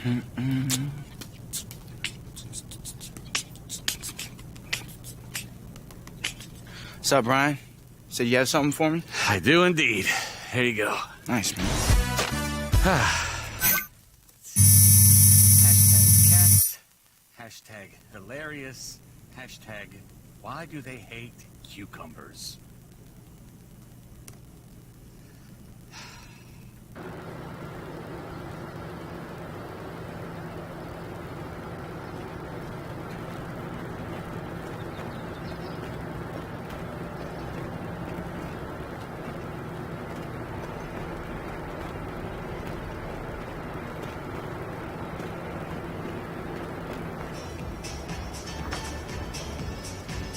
What's up, Brian? So you have something for me? I do indeed. Here you go. Nice, man. Hashtag cats. Hashtag hilarious. Hashtag why do they hate cucumbers?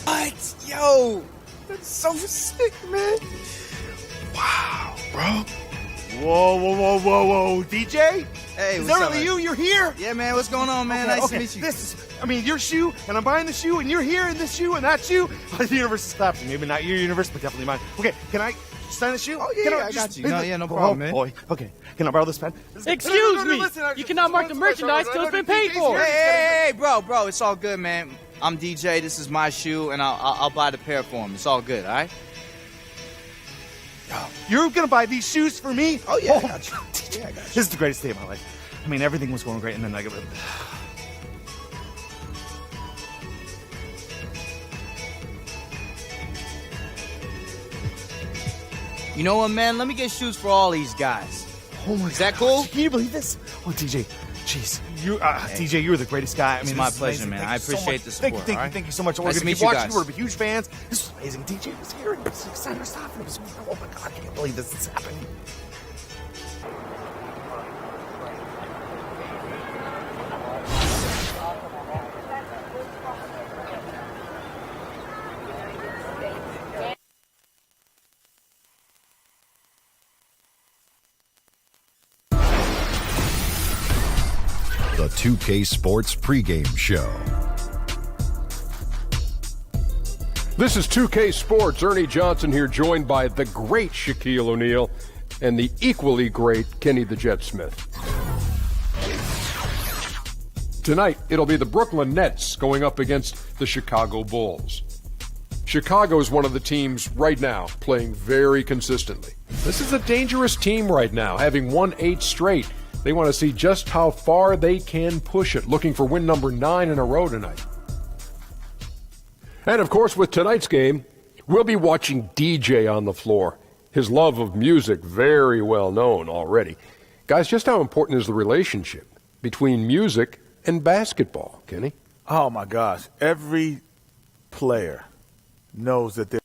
What? Yo, that's so sick, man. Wow, bro. Whoa, DJ? Hey, Is what's that up, really man? you? You're here? Yeah, man, what's going on, man? Okay, Nice to meet you. This is, your shoe, and I'm buying the shoe, and you're here, and this shoe, and that shoe. The universe is clapping. Maybe not your universe, but definitely mine. Okay, can I sign the shoe? Oh, yeah, I got you. No problem, man. Boy. Okay, can I borrow this pen? Excuse me. You cannot mark the merchandise till it's been paid for. Hey, bro, it's all good, man. I'm DJ. This is my shoe, and I'll buy the pair for him. It's all good, all right? You're gonna buy these shoes for me? Oh, yeah, I got you. Yeah, I got you. This is the greatest day of my life. I mean, everything was going great, and then I got... You know what, man? Let me get shoes for all these guys. Oh, my Is that God. cool? Can you believe this? Oh, DJ, jeez. DJ, you're the greatest guy. I mean, my this is pleasure, amazing. man. Thank I you so appreciate much. the support, Thank all right? you so much. We're Nice going to to meet keep you watching. guys. We're huge fans. This was amazing. DJ was here. He signed our stuff. And it was, oh, my God. I can't believe this is happening. The 2K Sports pregame show. This is 2K Sports. Ernie Johnson here, joined by the great Shaquille O'Neal and the equally great Kenny the Jet Smith. Tonight, it'll be the Brooklyn Nets going up against the Chicago Bulls. Chicago is one of the teams right now playing very consistently. This is a dangerous team right now, having won 8 straight. They want to see just how far they can push it, looking for win number 9 in a row tonight. And of course, with tonight's game, we'll be watching DJ on the floor. His love of music, very well known already. Guys, just how important is the relationship between music and basketball, Kenny? Oh, my gosh. Every player knows that they're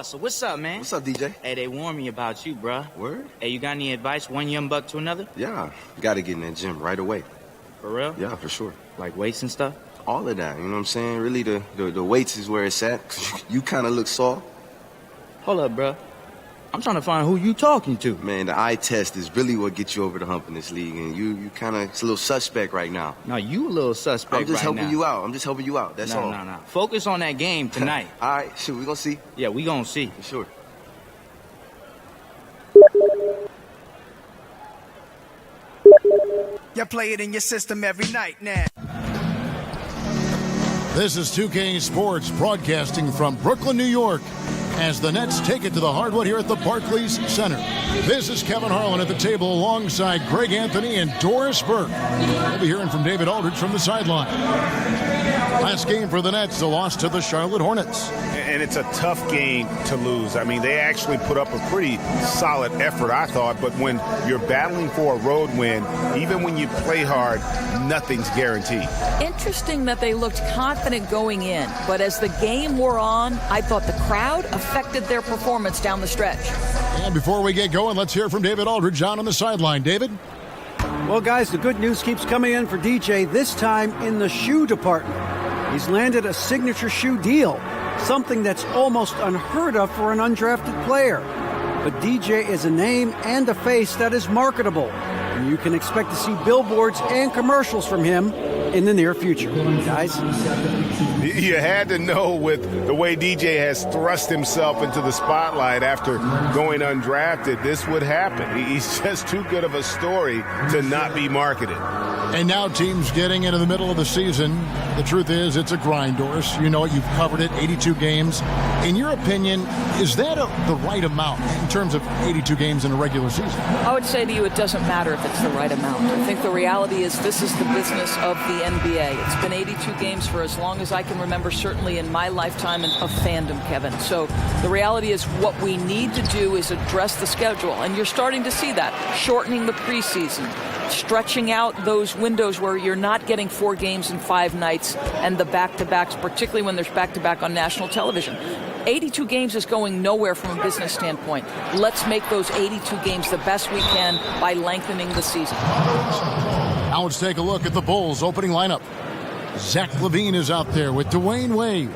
Russell. What's up, man? What's up, DJ? Hey, they warned me about you, bruh. Word? Hey, you got any advice, one young buck to another? Yeah, gotta get in that gym right away. For real? Yeah, for sure. Like weights and stuff? All of that, you know what I'm saying? Really, the weights is where it's at. 'Cause you kind of look soft. Hold up, bruh. I'm trying to find who you talking to. Man, the eye test is really what gets you over the hump in this league, and you kind of, it's a little suspect right now. No, you a little suspect I'm just right helping now. you out. I'm just helping you out. That's all. No. Focus on that game tonight. All right, shoot, we gonna see. Yeah, we gonna see. For sure. You play it in your system every night now. This is 2K Sports broadcasting from Brooklyn, New York, as the Nets take it to the hardwood here at the Barclays Center. This is Kevin Harlan at the table alongside Greg Anthony and Doris Burke. We'll be hearing from David Aldridge from the sideline. Last game for the Nets, the loss to the Charlotte Hornets. And it's a tough game to lose. I mean, they actually put up a pretty solid effort, I thought. But when you're battling for a road win, even when you play hard, nothing's guaranteed. Interesting that they looked confident going in, but as the game wore on, I thought the crowd affected their performance down the stretch. And before we get going, let's hear from David Aldridge on the sideline. David? Well, guys, the good news keeps coming in for DJ, this time in the shoe department. He's landed a signature shoe deal, something that's almost unheard of for an undrafted player. But DJ is a name and a face that is marketable, and you can expect to see billboards and commercials from him in the near future. Guys? You had to know with the way DJ has thrust himself into the spotlight after going undrafted, this would happen. He's just too good of a story to not be marketed. And now teams getting into the middle of the season. The truth is, it's a grind, Doris. You know it. You've covered it, 82 games. In your opinion, is that the right amount in terms of 82 games in a regular season? I would say to you it doesn't matter if it's the right amount. I think the reality is this is the business of the NBA. It's been 82 games for as long as I can remember, certainly in my lifetime of fandom, Kevin. So the reality is what we need to do is address the schedule. And you're starting to see that, shortening the preseason, stretching out those windows where you're not getting 4 games in 5 nights and the back-to-backs, particularly when there's back-to-back on national television. 82 games is going nowhere from a business standpoint. Let's make those 82 games the best we can by lengthening the season. Now let's take a look at the Bulls' opening lineup. Zach LaVine is out there with Dwayne Wade.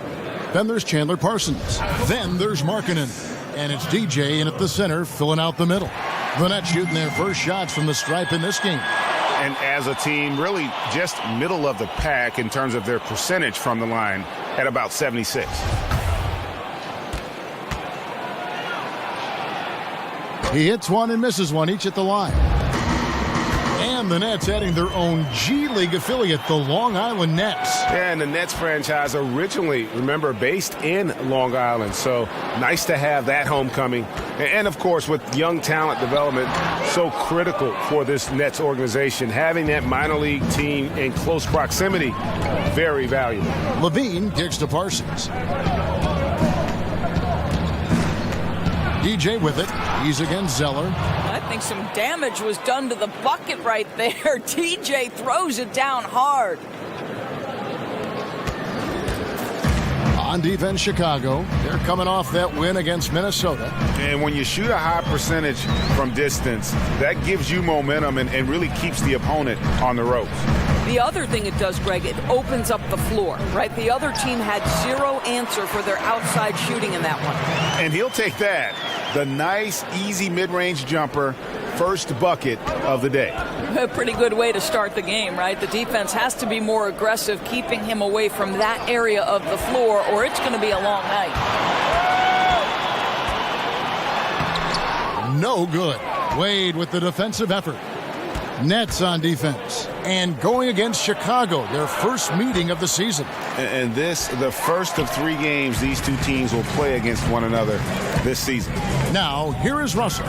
Then there's Chandler Parsons. Then there's Markkanen. And it's DJ in at the center, filling out the middle. The Nets shooting their first shots from the stripe in this game. And as a team, really just middle of the pack in terms of their percentage from the line at about 76. He hits one and misses one, each at the line. And the Nets adding their own G League affiliate, the Long Island Nets. Yeah, and the Nets franchise originally, remember, based in Long Island. So nice to have that homecoming. And of course, with young talent development, so critical for this Nets organization. Having that minor league team in close proximity, very valuable. LaVine kicks to Parsons. DJ with it. He's against Zeller. I think some damage was done to the bucket right there. TJ throws it down hard. On defense, Chicago. They're coming off that win against Minnesota. And when you shoot a high percentage from distance, that gives you momentum and really keeps the opponent on the ropes. The other thing it does, Greg, it opens up the floor, right? The other team had zero answer for their outside shooting in that one. And he'll take that. The nice, easy mid-range jumper, first bucket of the day. A pretty good way to start the game, right? The defense has to be more aggressive, keeping him away from that area of the floor, or it's going to be a long night. No good. Wade with the defensive effort. Nets on defense. And going against Chicago, their first meeting of the season. And this, the first of 3 games these two teams will play against one another this season. Now, here is Russell.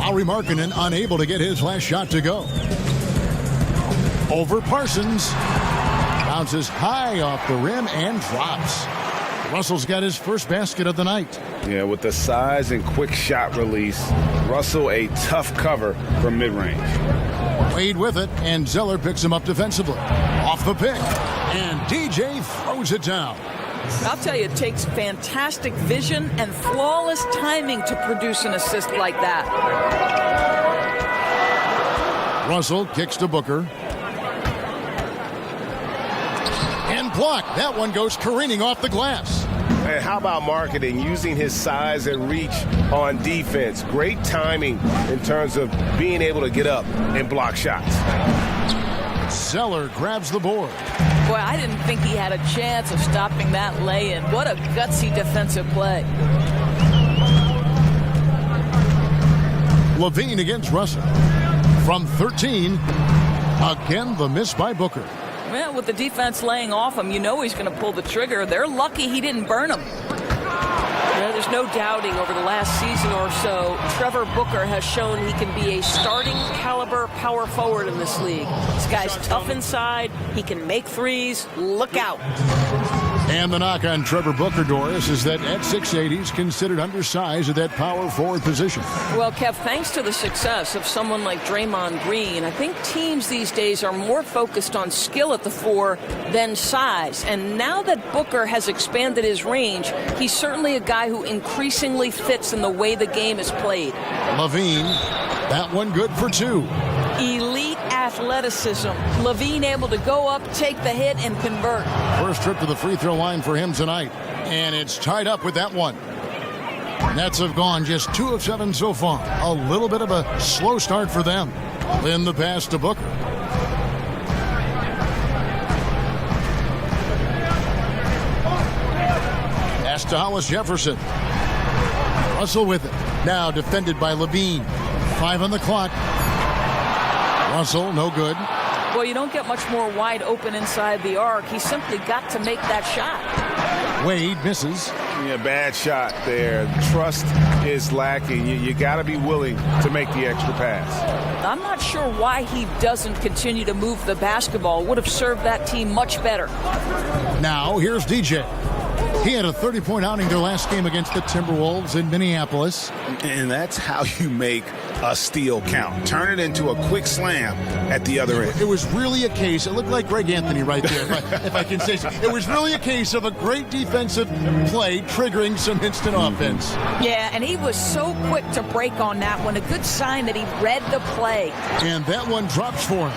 Lauri Markkanen unable to get his last shot to go. Over Parsons. Bounces high off the rim and drops. Russell's got his first basket of the night. Yeah, with the size and quick shot release, Russell a tough cover from mid-range. Wade with it, and Zeller picks him up defensively. Off the pick, and DJ throws it down. I'll tell you, it takes fantastic vision and flawless timing to produce an assist like that. Russell kicks to Booker. And blocked. That one goes careening off the glass. And how about marketing, using his size and reach on defense? Great timing in terms of being able to get up and block shots. Zeller grabs the board. Boy, I didn't think he had a chance of stopping that lay-in. What a gutsy defensive play. Levine against Russell. From 13, again the miss by Booker. Well, with the defense laying off him, you know he's going to pull the trigger. They're lucky he didn't burn him. Yeah, there's no doubting over the last season or so, Trevor Booker has shown he can be a starting caliber power forward in this league. This guy's tough inside. He can make threes. Look out. And the knock on Trevor Booker, Doris, is that at 6'8", he's considered undersized at that power forward position. Well, Kev, thanks to the success of someone like Draymond Green, I think teams these days are more focused on skill at the 4 than size. And now that Booker has expanded his range, he's certainly a guy who increasingly fits in the way the game is played. Levine, that one good for 2. Elite athleticism. Levine able to go up, take the hit, and convert. First trip to the free throw line for him tonight. And it's tied up with that one. Nets have gone just 2 of 7 so far. A little bit of a slow start for them. Then the pass to Booker. Pass to Hollis Jefferson. Russell with it. Now defended by Levine. 5 on the clock. Russell, no good. Well, you don't get much more wide open inside the arc. He simply got to make that shot. Wade misses. Yeah, bad shot there. Trust is lacking. You got to be willing to make the extra pass. I'm not sure why he doesn't continue to move the basketball. Would have served that team much better. Now, here's DJ. He had a 30-point outing their last game against the Timberwolves in Minneapolis. And that's how you make a steal count. Turn it into a quick slam at the other end. It was really a case, it looked like Greg Anthony right there, if I can say so. It was really a case of a great defensive play triggering some instant offense. Yeah, and he was so quick to break on that one. A good sign that he read the play. And that one drops for him.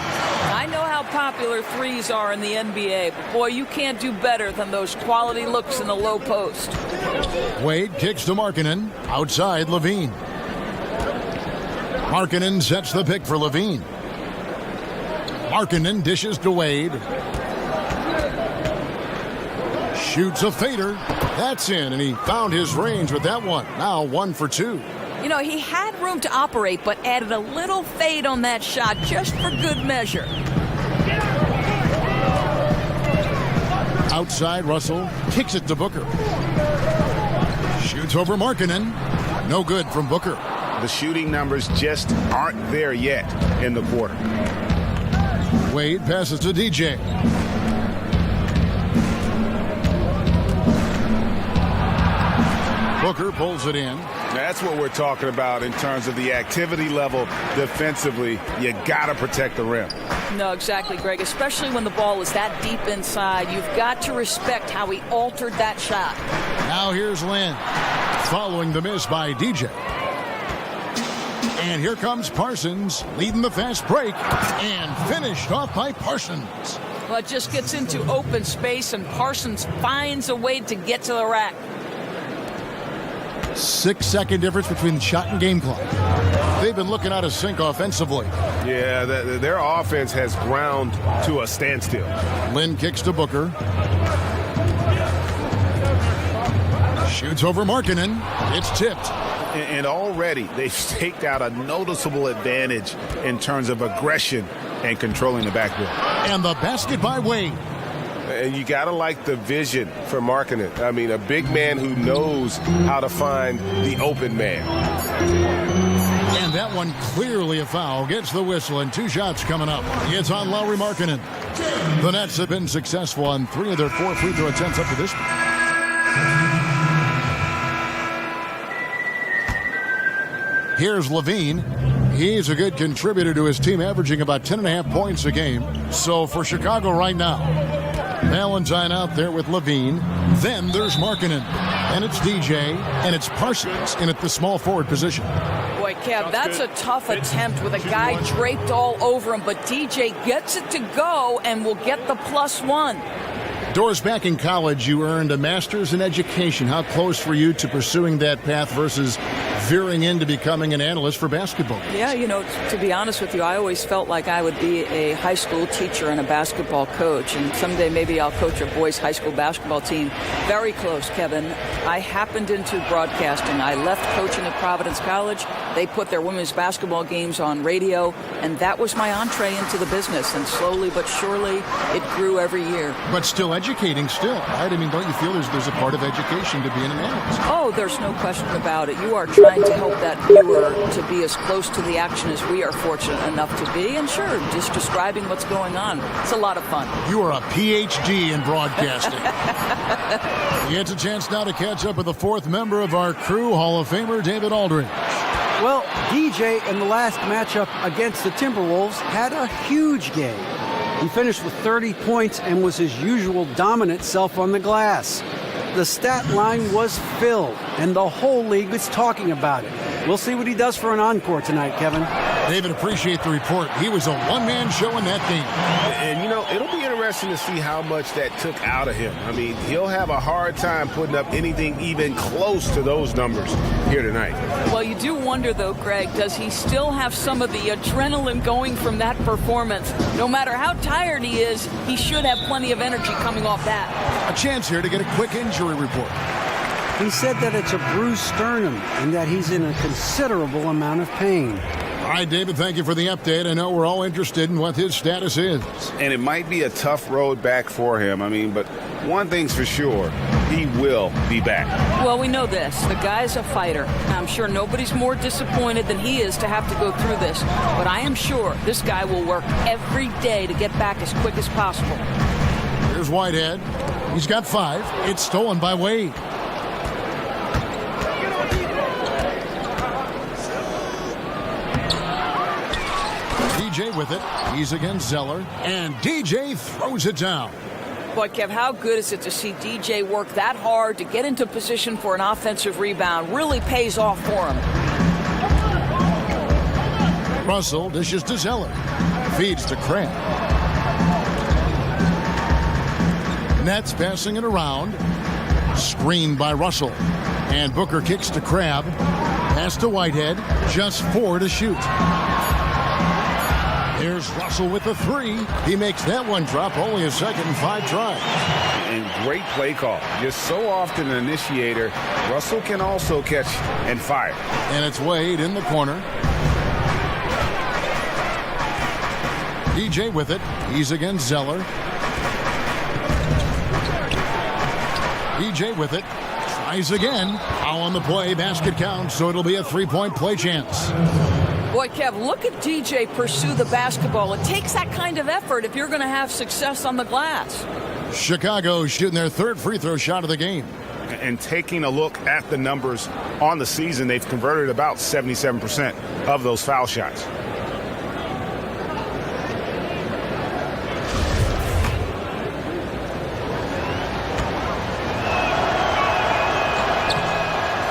I know how popular threes are in the NBA, but boy, you can't do better than those quality looks in the low post. Wade kicks to Markkanen. Outside, Levine. Markkanen sets the pick for Levine. Markkanen dishes to Wade. Shoots a fader. That's in, and he found his range with that one. Now 1 for 2. You know, he had room to operate, but added a little fade on that shot just for good measure. Outside, Russell kicks it to Booker. Shoots over Markkanen. No good from Booker. The shooting numbers just aren't there yet in the quarter. Wade passes to DJ. Booker pulls it in. That's what we're talking about in terms of the activity level defensively. You got to protect the rim. No, exactly, Greg. Especially when the ball is that deep inside. You've got to respect how he altered that shot. Now here's Lynn following the miss by DJ. And here comes Parsons leading the fast break and finished off by Parsons. Well, it just gets into open space and Parsons finds a way to get to the rack. 6-second difference between shot and game clock. They've been looking out of sync offensively. Yeah, their offense has ground to a standstill. Lynn kicks to Booker. Shoots over Markkanen. It's tipped. And already they've staked out a noticeable advantage in terms of aggression and controlling the backboard. And the basket by Wade. And you got to like the vision for Markkanen. I mean, a big man who knows how to find the open man. And that one clearly a foul. Gets the whistle and 2 shots coming up. It's on Lauri Markkanen. The Nets have been successful on 3 of their 4 free throw attempts up to this point. Here's Levine. He's a good contributor to his team, averaging about 10.5 points a game. So for Chicago right now, Valentine out there with Levine. Then there's Markkanen. And it's DJ. And it's Parsons in at the small forward position. Boy, Kev, that's a tough attempt with a guy draped all over him. But DJ gets it to go and will get the +1. Doris, back in college, you earned a master's in education. How close were you to pursuing that path versus veering into becoming an analyst for basketball? Yeah, to be honest with you, I always felt like I would be a high school teacher and a basketball coach, and someday maybe I'll coach a boys' high school basketball team. Very close, Kevin. I happened into broadcasting. I left coaching at Providence College. They put their women's basketball games on radio, and that was my entree into the business, and slowly but surely it grew every year. But still educating still, right? I mean, don't you feel there's a part of education to being an analyst? Oh, there's no question about it. You are trying to help that viewer to be as close to the action as we are fortunate enough to be, and sure, just describing what's going on. It's a lot of fun. You are a PhD in broadcasting. He gets a chance now to catch up with the fourth member of our crew, Hall of Famer David Aldridge. Well, DJ in the last matchup against the Timberwolves had a huge game. He finished with 30 points and was his usual dominant self on the glass. The stat line was filled, and the whole league was talking about it. We'll see what he does for an encore tonight, Kevin. David, appreciate the report. He was a one-man show in that game. And, it'll be interesting to see how much that took out of him. I mean, he'll have a hard time putting up anything even close to those numbers here tonight. Well, you do wonder, though, Greg, does he still have some of the adrenaline going from that performance? No matter how tired he is, he should have plenty of energy coming off that. A chance here to get a quick injury report. He said that it's a bruised sternum and that he's in a considerable amount of pain. All right, David, thank you for the update. I know we're all interested in what his status is. And it might be a tough road back for him. I mean, but one thing's for sure, he will be back. Well, we know this. The guy's a fighter. I'm sure nobody's more disappointed than he is to have to go through this. But I am sure this guy will work every day to get back as quick as possible. Here's Whitehead. He's got 5. It's stolen by Wade. DJ with it. He's against Zeller. And DJ throws it down. Boy, Kev, how good is it to see DJ work that hard to get into position for an offensive rebound? Really pays off for him. Russell dishes to Zeller. Feeds to Cramp. Nets passing it around. Screened by Russell. And Booker kicks to Crabbe. Pass to Whitehead. Just 4 to shoot. Here's Russell with the 3. He makes that one drop. Only a second and 5 tries. And great play call. Just so often an initiator. Russell can also catch and fire. And it's Wade in the corner. DJ with it. He's against Zeller. DJ with it. Tries again. Foul on the play. Basket counts, so it'll be a 3-point play chance. Boy, Kev, look at DJ pursue the basketball. It takes that kind of effort if you're going to have success on the glass. Chicago shooting their 3rd free throw shot of the game. And taking a look at the numbers on the season, they've converted about 77% of those foul shots.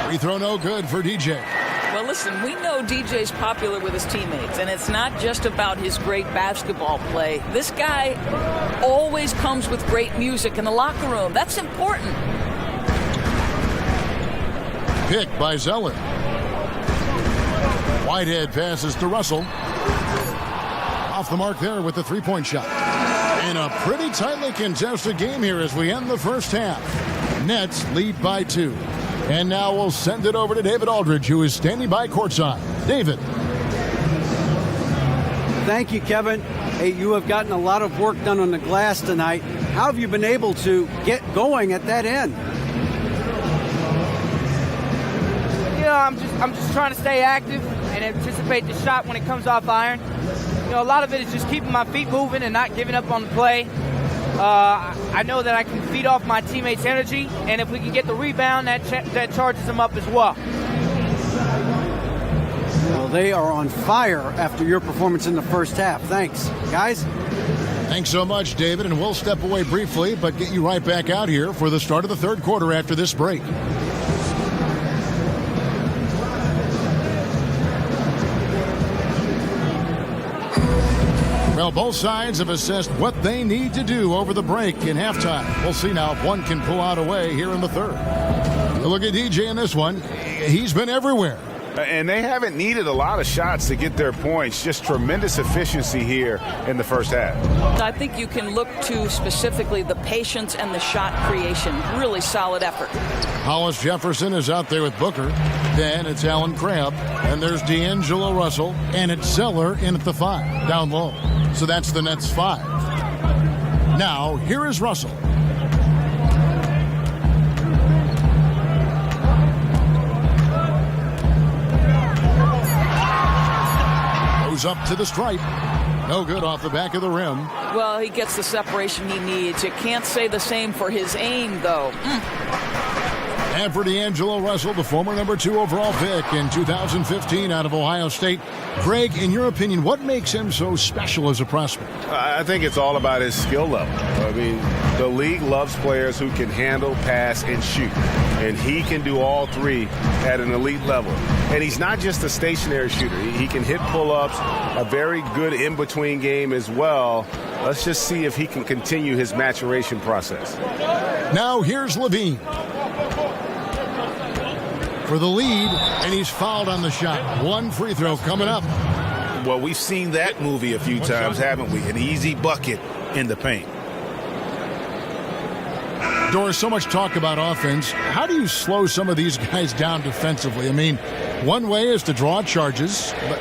Free throw no good for DJ. Well, listen, we know DJ's popular with his teammates, and it's not just about his great basketball play. This guy always comes with great music in the locker room. That's important. Pick by Zeller. Whitehead passes to Russell. Off the mark there with the 3-point shot. And a pretty tightly contested game here as we end the first half. Nets lead by 2. And now we'll send it over to David Aldridge, who is standing by courtside. David. Thank you, Kevin. Hey, you have gotten a lot of work done on the glass tonight. How have you been able to get going at that end? I'm just trying to stay active and anticipate the shot when it comes off iron. A lot of it is just keeping my feet moving and not giving up on the play. I know that I can feed off my teammates' energy, and if we can get the rebound, that charges them up as well. Well, they are on fire after your performance in the first half. Thanks, guys. Thanks so much, David, and we'll step away briefly, but get you right back out here for the start of the 3rd quarter after this break. Well, both sides have assessed what they need to do over the break in halftime. We'll see now if one can pull out a way here in the third. Look at DJ in this one. He's been everywhere. And they haven't needed a lot of shots to get their points. Just tremendous efficiency here in the first half. I think you can look to specifically the patience and the shot creation. Really solid effort. Hollis Jefferson is out there with Booker. Then it's Allen Crabbe. And there's D'Angelo Russell. And it's Zeller in at the 5, down low. So that's the Nets 5. Now, here is Russell. Up to the stripe. No good off the back of the rim. Well, he gets the separation he needs. You can't say the same for his aim, though. And for D'Angelo Russell, the former number 2 overall pick in 2015 out of Ohio State. Greg, in your opinion, what makes him so special as a prospect? I think it's all about his skill level. I mean, the league loves players who can handle, pass, and shoot. And he can do all three at an elite level. And he's not just a stationary shooter. He can hit pull-ups, a very good in-between game as well. Let's just see if he can continue his maturation process. Now here's Levine for the lead, and he's fouled on the shot. One free throw coming up. Well, we've seen that movie a few times, haven't we? An easy bucket in the paint. Doris, so much talk about offense. How do you slow some of these guys down defensively? I mean, one way is to draw charges, but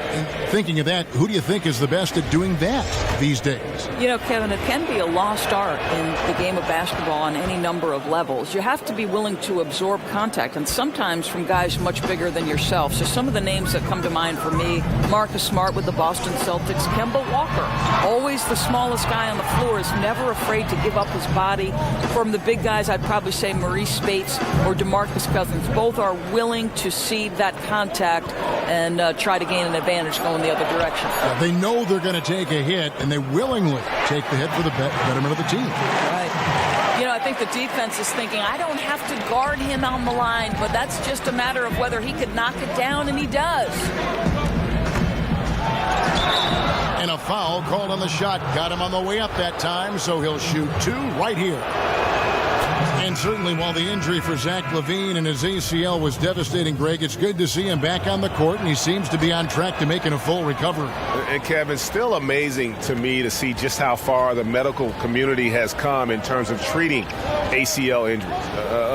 thinking of that, who do you think is the best at doing that these days? You know, Kevin, it can be a lost art in the game of basketball on any number of levels. You have to be willing to absorb contact, and sometimes from guys much bigger than yourself. So some of the names that come to mind for me, Marcus Smart with the Boston Celtics, Kemba Walker, always the smallest guy on the floor, is never afraid to give up his body. From the big guys, I'd probably say Maurice Spates or DeMarcus Cousins. Both are willing to cede that contact and try to gain an advantage going the other direction. They know they're going to take a hit, and they willingly take the hit for the betterment of the team. Right. You know, I think the defense is thinking, I don't have to guard him on the line, but that's just a matter of whether he could knock it down, and he does. And a foul called on the shot. Got him on the way up that time, so he'll shoot 2 right here. And certainly while the injury for Zach LaVine and his ACL was devastating, Greg, it's good to see him back on the court, and he seems to be on track to making a full recovery. And, Kevin, still amazing to me to see just how far the medical community has come in terms of treating ACL injuries.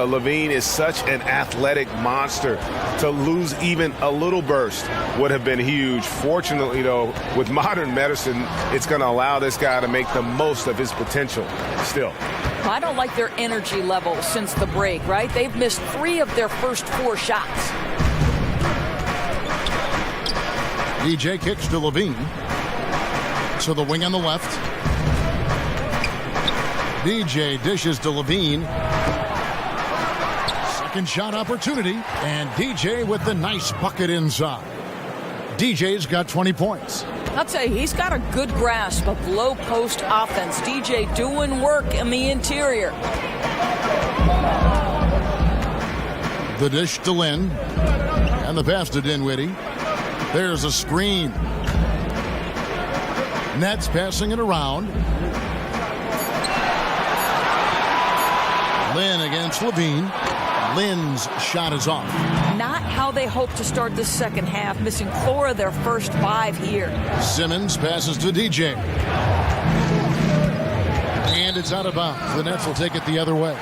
LaVine is such an athletic monster. To lose even a little burst would have been huge. Fortunately, though, with modern medicine, it's going to allow this guy to make the most of his potential still. I don't like their energy level since the break, right? They've missed 3 of their first 4 shots. DJ kicks to Levine. So the wing on the left. DJ dishes to Levine. Second shot opportunity. And DJ with the nice bucket inside. DJ's got 20 points. I'll tell you, he's got a good grasp of low post offense. DJ doing work in the interior. The dish to Lynn. And the pass to Dinwiddie. There's a screen. Nets passing it around. Lynn against Levine. Lynn's shot is off. Not how they hope to start this second half, missing 4 of their first 5 here. Simmons passes to DJ. And it's out of bounds. The Nets will take it the other way.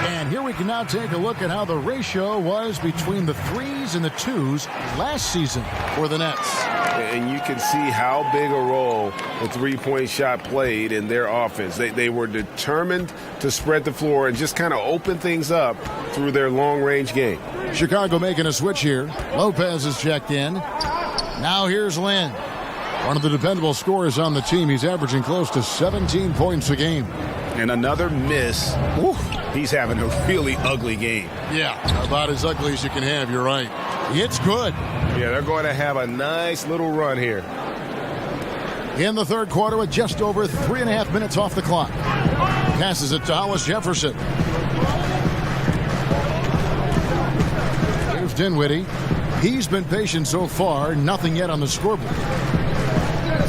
And here we can now take a look at how the ratio was between the 3s and the 2s last season for the Nets. And you can see how big a role the three-point shot played in their offense. They were determined to spread the floor and just kind of open things up through their long-range game. Chicago making a switch here. Lopez is checked in. Now here's Lynn. One of the dependable scorers on the team. He's averaging close to 17 points a game. And another miss. Woo, he's having a really ugly game. Yeah, about as ugly as you can have, you're right. It's good. Yeah, they're going to have a nice little run here. In the third quarter with just over 3.5 minutes off the clock. Passes it to Hollis Jefferson. Here's Dinwiddie. He's been patient so far. Nothing yet on the scoreboard.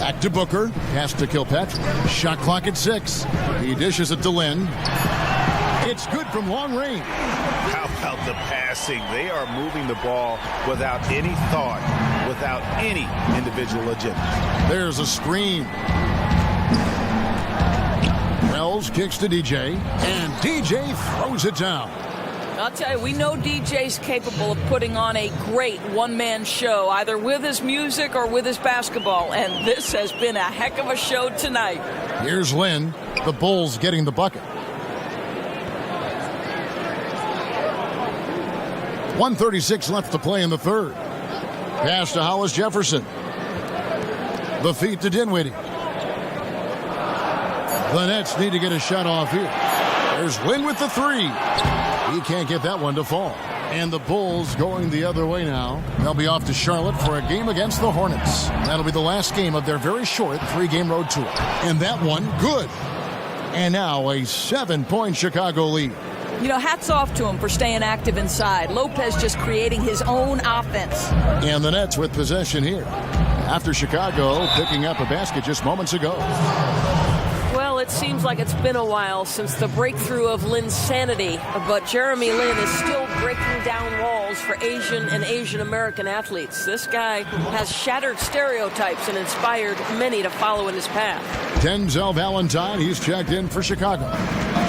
Back to Booker. Pass to Kilpatrick. Shot clock at 6. He dishes it to Lynn. It's good from long range. How about the passing? They are moving the ball without any thought, without any individual agenda. There's a screen. Wells kicks to DJ, and DJ throws it down. I'll tell you, we know DJ's capable of putting on a great one-man show, either with his music or with his basketball, and this has been a heck of a show tonight. Here's Lynn. The Bulls getting the bucket. 1:36 left to play in the third. Pass to Hollis Jefferson. The feed to Dinwiddie. The Nets need to get a shot off here. There's Lynn with the 3. He can't get that one to fall. And the Bulls going the other way now. They'll be off to Charlotte for a game against the Hornets. That'll be the last game of their very short 3-game road tour. And that one, good. And now a 7-point Chicago lead. You know, hats off to him for staying active inside. Lopez just creating his own offense. And the Nets with possession here. After Chicago picking up a basket just moments ago. Well, it seems like it's been a while since the breakthrough of Lynn's sanity, but Jeremy Lin is still breaking down walls for Asian and Asian American athletes. This guy has shattered stereotypes and inspired many to follow in his path. Denzel Valentine, he's checked in for Chicago.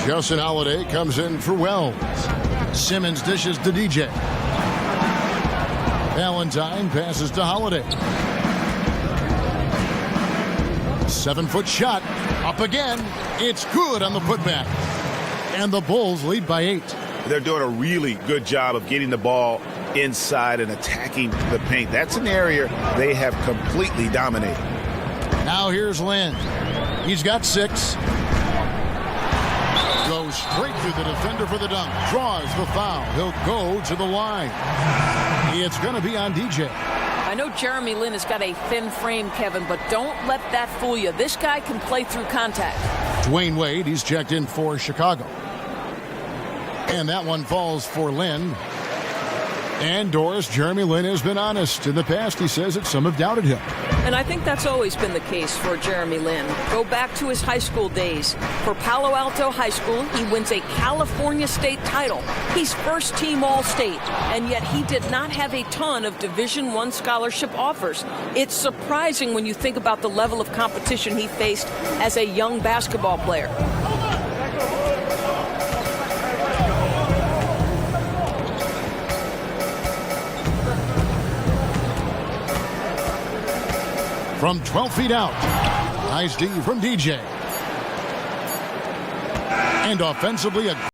Justin Holiday comes in for Wells. Simmons dishes to DJ. Valentine passes to Holiday. 7-foot shot. Up again. It's good on the putback. And the Bulls lead by 8. They're doing a really good job of getting the ball inside and attacking the paint. That's an area they have completely dominated. Now here's Lynn. He's got 6. Goes straight through the defender for the dunk. Draws the foul. He'll go to the line. It's going to be on DJ. I know Jeremy Lin has got a thin frame, Kevin, but don't let that fool you. This guy can play through contact. Dwayne Wade, he's checked in for Chicago. And that one falls for Lin. And Doris, Jeremy Lin has been honest. In the past, he says that some have doubted him. And I think that's always been the case for Jeremy Lin. Go back to his high school days. For Palo Alto High School, he wins a California State title. He's first-team All-State, and yet he did not have a ton of Division I scholarship offers. It's surprising when you think about the level of competition he faced as a young basketball player. From 12 feet out. Nice D from DJ. And offensively, a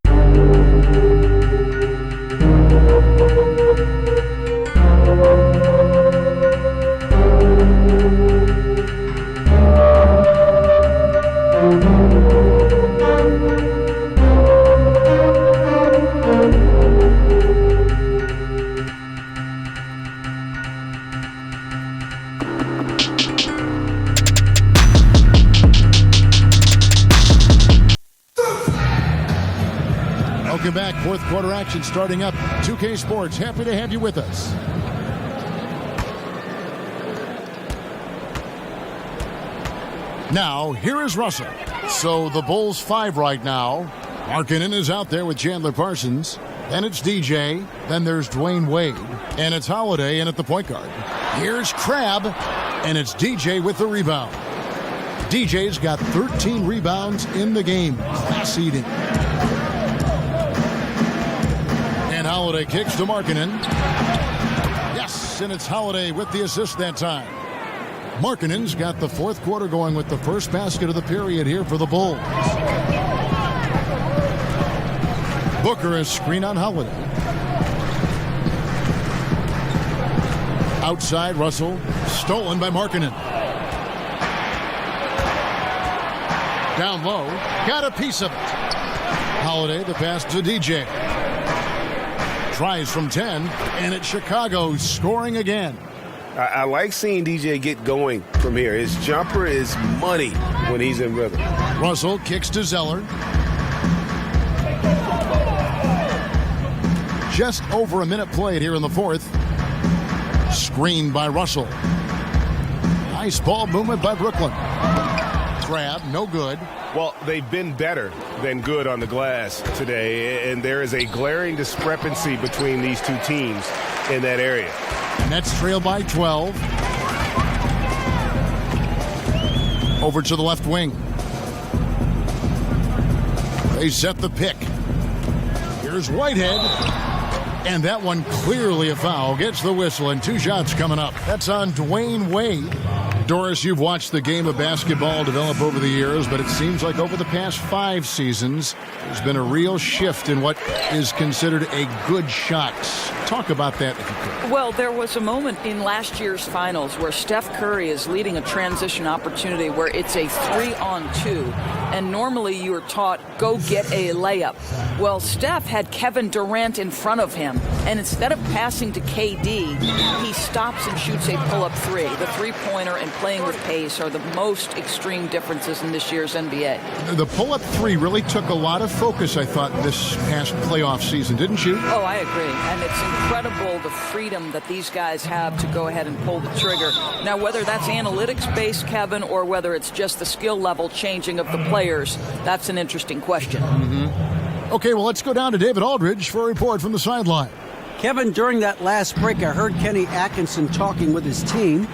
back. Fourth quarter action starting up. 2K Sports, happy to have you with us. Now, here is Russell. So the Bulls 5 right now. Markkanen is out there with Chandler Parsons. Then it's DJ. Then there's Dwayne Wade. And it's Holiday in at the point guard. Here's Crabbe. And it's DJ with the rebound. DJ's got 13 rebounds in the game. Class eating. Holiday kicks to Markkanen. Yes, and it's Holiday with the assist that time. Markkanen's got the fourth quarter going with the first basket of the period here for the Bulls. Booker is screen on Holiday. Outside, Russell. Stolen by Markkanen. Down low. Got a piece of it. Holiday, the pass to DJ. Tries from 10, and it's Chicago scoring again. I like seeing DJ get going from here. His jumper is money when he's in rhythm. Russell kicks to Zeller. Just over a minute played here in the fourth. Screened by Russell. Nice ball movement by Brooklyn. Grab, no good. Well, they've been better than good on the glass today, and there is a glaring discrepancy between these two teams in that area. Nets trail by 12. Over to the left wing. They set the pick. Here's Whitehead. And that one clearly a foul. Gets the whistle, and 2 shots coming up. That's on Dwayne Wade. Doris, you've watched the game of basketball develop over the years, but it seems like over the past 5 seasons, there's been a real shift in what is considered a good shot. Talk about that if you could. Well, there was a moment in last year's finals where Steph Curry is leading a transition opportunity where it's a 3-on-2, and normally you are taught, go get a layup. Well, Steph had Kevin Durant in front of him, and instead of passing to KD, he stops and shoots a pull-up 3. The three-pointer and playing with pace are the most extreme differences in this year's NBA. The pull-up 3 really took a lot of focus, I thought, this past playoff season, didn't you? Oh, I agree. And it's incredible the freedom that these guys have to go ahead and pull the trigger. Now, whether that's analytics-based, Kevin, or whether it's just the skill level changing of the players, that's an interesting question. Okay, well, let's go down to David Aldridge for a report from the sideline. Kevin, during that last break, I heard Kenny Atkinson talking with his team.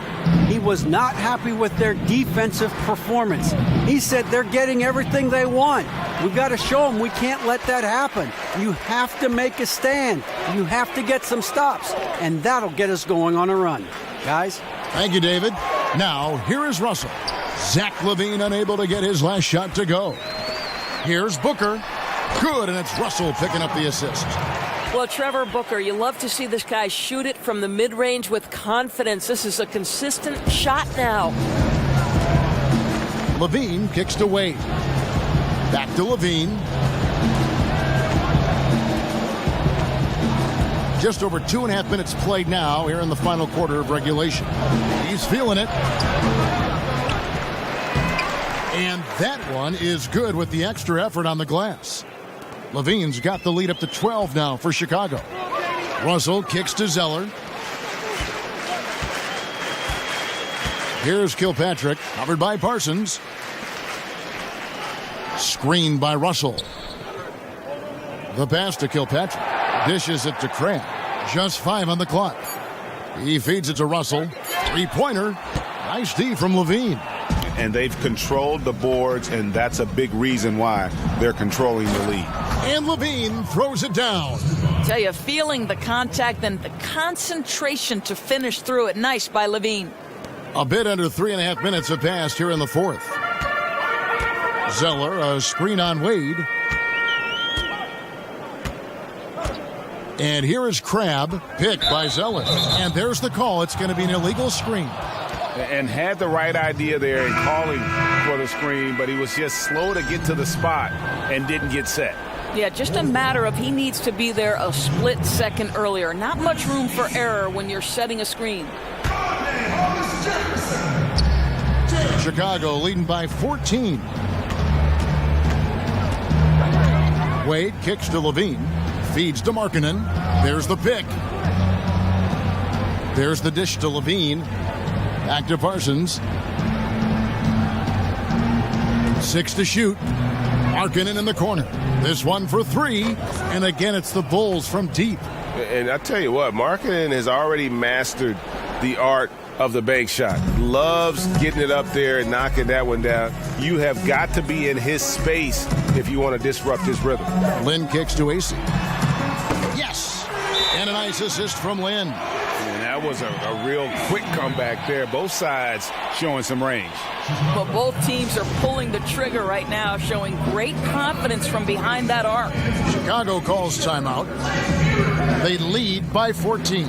He was not happy with their defensive performance. He said they're getting everything they want. We've got to show them we can't let that happen. You have to make a stand. You have to get some stops, and that'll get us going on a run. Guys? Thank you, David. Now, here is Russell. Zach LaVine unable to get his last shot to go. Here's Booker. Good, and it's Russell picking up the assist. Well, Trevor Booker, you love to see this guy shoot it from the mid-range with confidence. This is a consistent shot now. LaVine kicks to Wade. Back to LaVine. Just over 2.5 minutes played now here in the final quarter of regulation. He's feeling it. And that one is good with the extra effort on the glass. LaVine's got the lead up to 12 now for Chicago. Russell kicks to Zeller. Here's Kilpatrick, covered by Parsons. Screened by Russell. The pass to Kilpatrick. Dishes it to Crab. Just 5 on the clock. He feeds it to Russell. 3-pointer. Nice D from LaVine. And they've controlled the boards, and that's a big reason why they're controlling the lead. And LaVine throws it down. Tell you, feeling the contact and the concentration to finish through it. Nice by LaVine. A bit under 3.5 minutes have passed here in the fourth. Zeller, a screen on Wade. And here is Crab, picked by Zeller. And there's the call. It's going to be an illegal screen. And had the right idea there in calling for the screen, but he was just slow to get to the spot and didn't get set. Yeah, just a matter of he needs to be there a split second earlier. Not much room for error when you're setting a screen. Chicago leading by 14. Wade kicks to LaVine. Feeds to Markkanen. There's the pick. There's the dish to LaVine. Back to Parsons. 6 to shoot. Markkanen in the corner. This one for 3. And again, it's the Bulls from deep. And I tell you what, Markkanen has already mastered the art of the bank shot. Loves getting it up there and knocking that one down. You have got to be in his space if you want to disrupt his rhythm. Lynn kicks to AC. Yes! And a nice assist from Lynn. And that was a real quick comeback there. Both sides showing some range. But both teams are pulling the trigger right now, showing great confidence from behind that arc. Chicago calls timeout. They lead by 14.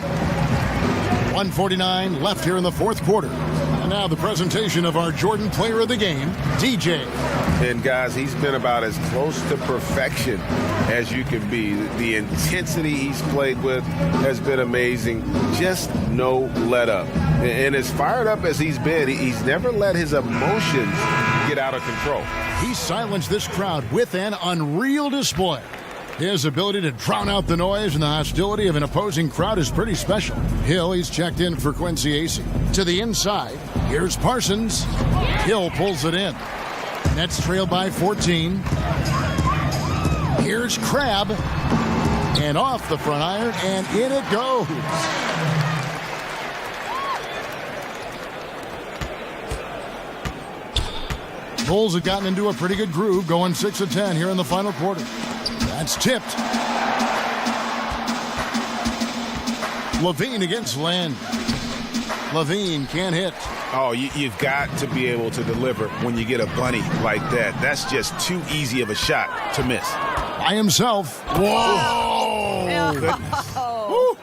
1:49 left here in the fourth quarter. And now the presentation of our Jordan Player of the Game, DJ. And guys, he's been about as close to perfection as you can be. The intensity he's played with has been amazing. Just no let up. And as fired up as he's been, he's never let his emotions get out of control. He silenced this crowd with an unreal display. His ability to drown out the noise and the hostility of an opposing crowd is pretty special. Hill, he's checked in for Quincy Acey. To the inside, Here's Parsons. Hill pulls it in. Nets trail by 14. Here's Crabbe. And off the front iron, and in it goes. Bulls have gotten into a pretty good groove, going 6 of 10 here in the final quarter. That's tipped. Levine against Len. Levine can't hit. Oh, you've got to be able to deliver when you get a bunny like that. That's just too easy of a shot to miss. By himself. Whoa! Goodness. Woo.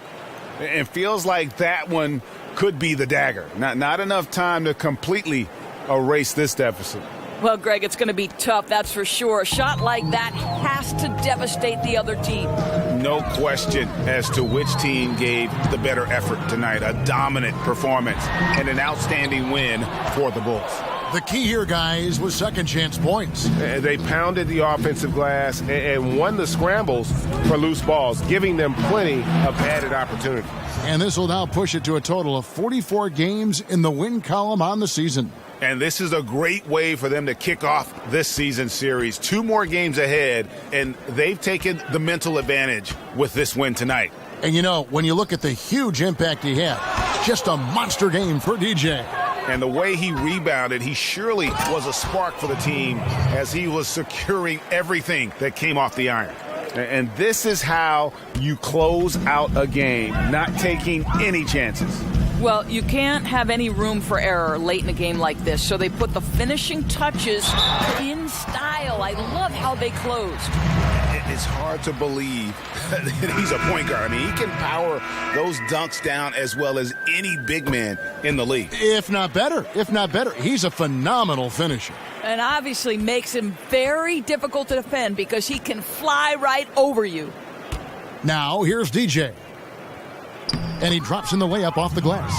It feels like that one could be the dagger. Not enough time to completely erase this deficit. Well, Greg, it's going to be tough, that's for sure. A shot like that has to devastate the other team. No question as to which team gave the better effort tonight. A dominant performance and an outstanding win for the Bulls. The key here, guys, was second chance points. They pounded the offensive glass and won the scrambles for loose balls, giving them plenty of added opportunity. And this will now push it to a total of 44 games in the win column on the season. And this is a great way for them to kick off this season series. 2 more games ahead, and they've taken the mental advantage with this win tonight. And you know, when you look at the huge impact he had, just a monster game for DJ. And the way he rebounded, he surely was a spark for the team as he was securing everything that came off the iron. And this is how you close out a game, not taking any chances. Well, you can't have any room for error late in a game like this, so they put the finishing touches in style. I love how they closed. It's hard to believe that he's a point guard. I mean, he can power those dunks down as well as any big man in the league. If not better. He's a phenomenal finisher. And obviously makes him very difficult to defend because he can fly right over you. Now, here's DJ. And he drops in the way up off the glass.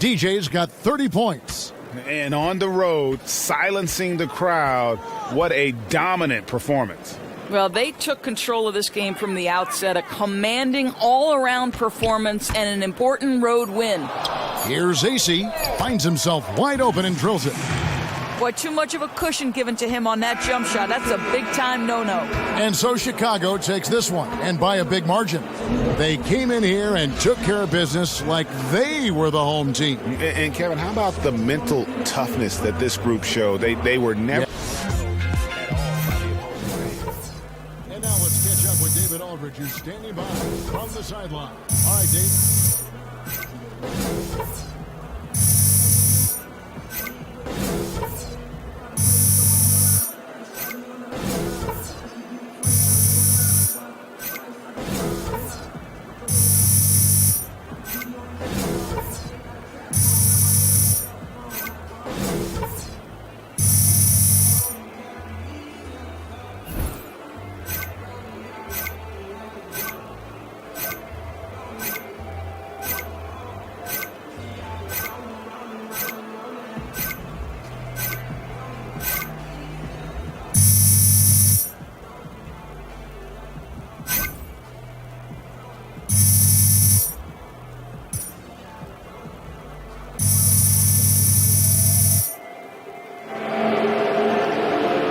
DJ's got 30 points. And on the road, silencing the crowd. What a dominant performance. Well, they took control of this game from the outset, a commanding all-around performance and an important road win. Here's AC, finds himself wide open and drills it. Boy, too much of a cushion given to him on that jump shot. That's a big-time no-no. And so Chicago takes this one, and by a big margin. They came in here and took care of business like they were the home team. And Kevin, how about the mental toughness that this group showed? They were never... And now let's catch up with David Aldridge, who's standing by from the sideline. All right, Dave.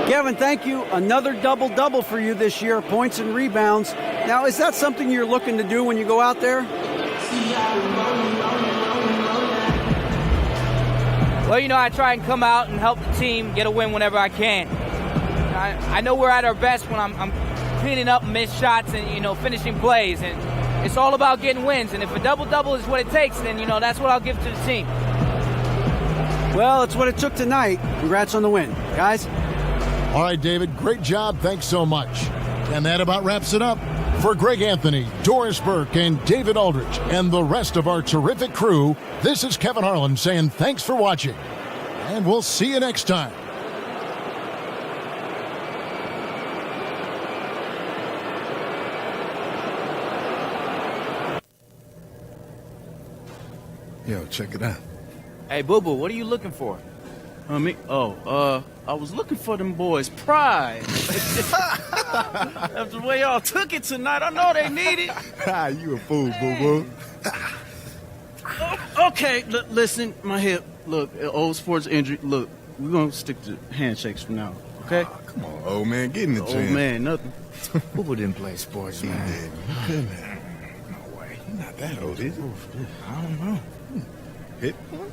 Kevin, thank you. Another double-double for you this year, points and rebounds. Now, is that something you're looking to do when you go out there? Well, you know, I try and come out and help the team get a win whenever I can. I know we're at our best when I'm cleaning up missed shots and, you know, finishing plays. And it's all about getting wins. And if a double-double is what it takes, then, you know, that's what I'll give to the team. Well, it's what it took tonight. Congrats on the win, guys. All right, David, great job. Thanks so much. And that about wraps it up. For Greg Anthony, Doris Burke, and David Aldridge, and the rest of our terrific crew, this is Kevin Harlan saying thanks for watching. And we'll see you next time. Yo, check it out. Hey, Boo-Boo, what are you looking for? I was looking for them boys' pride. That's the way y'all took it tonight. I know they need it. You a fool, Boo-Boo. Okay, listen, my hip. Look, old sports injury. Look, we're gonna stick to handshakes from now, okay? Come on, old man, get in the gym. Old man, nothing. Football didn't play sports, man. Good man. No way. You're not that old, is you? I don't know. Hit one?